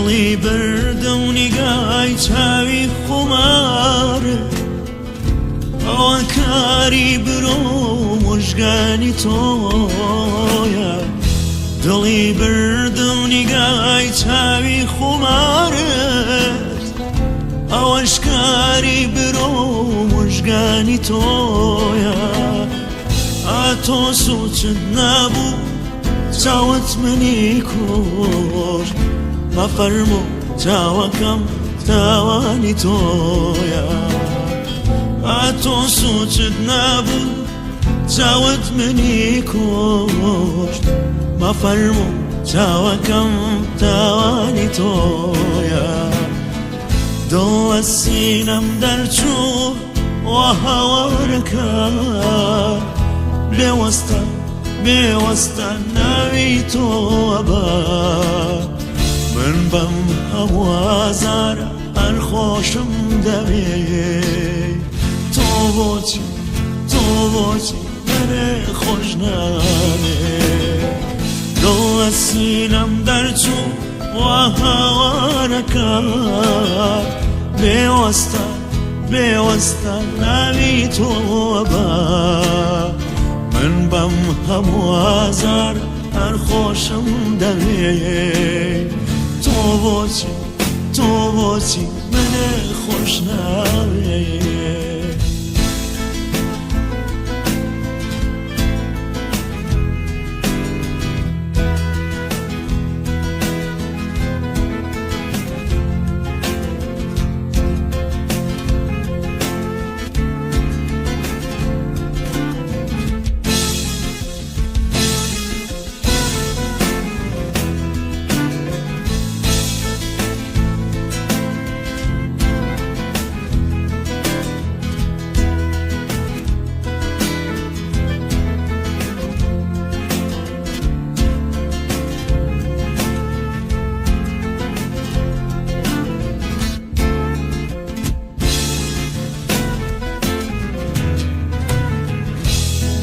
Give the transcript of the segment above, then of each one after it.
دڵی بردە و نیگای چاوی خۆمارە ئەوە کاری برۆ مژگانی تۆیە دڵی بردە و نیگای چاوی خۆمارت ئەوەش کاری برۆ مژگانی تۆیە ئاتۆ سوچت نابوو چاوت منی کوژ مەفەرموو چاوەکەم تاوانی تۆیە ئاتۆ سوچت نابوو چاوت منی کوژ مەفەرموو چاوەکەم تاوانی تۆیە دڵ لە سینەم دەرچوو وە هەوارەکە بێوەستە بێوەستە ناوی تۆ بە من بەم هەموو ئازارە هەر خۆشم دەوێت تۆ بۆچی منێ خۆش ناوێت دڵ لە سینەم دەرچوو وە هەوارەکە بێوەستە ناوی تۆ بە من بەم هەموو ئازار هەر خۆشم دەوێت تۆ بۆچی منێ خۆش ناوێت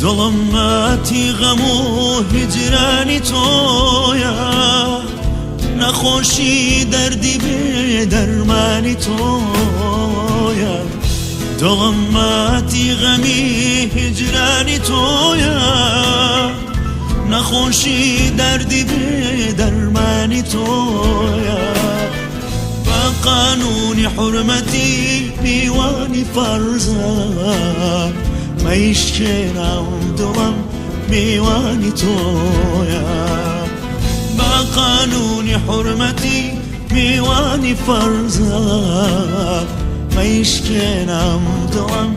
دڵم ماتی غەم و هیجرانی تۆیە نەخۆشی دەردی بێ دەرمانی تۆیە دڵم ماتی غەمی هیجرانی تۆیە نەخۆشی دەردی بێ دەرمانی تۆیە بە قانونی حورمەتی میوانی فەرزە مەیشکێناو دڵم میوانی تۆیە بە قانونی حورمەتی میوانی فەرزە مەیشکێنام دڵم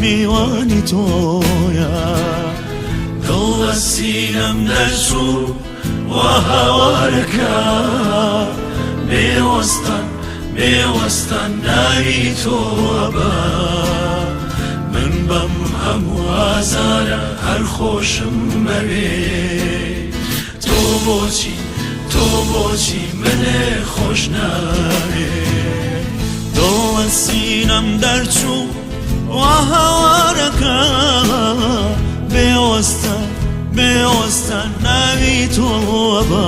میوانی تۆیە دڵ لە سینەم دەرچوو وە هەوارەکە بێوەستە ناوی تۆ بە من بەم هەموو ئازارە هەر خۆشم مەوێت تۆ بۆچی منێ خۆش ناوێت دڵ لە سینەم دەرچوو وە هەوارەکە بێوەستە ناوی تۆ بە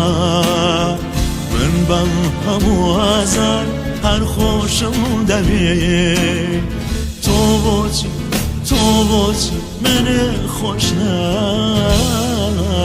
من بەم هەموو ئازار هەر خۆشم دەوێت تۆ بۆچی منێ خۆش ناوێت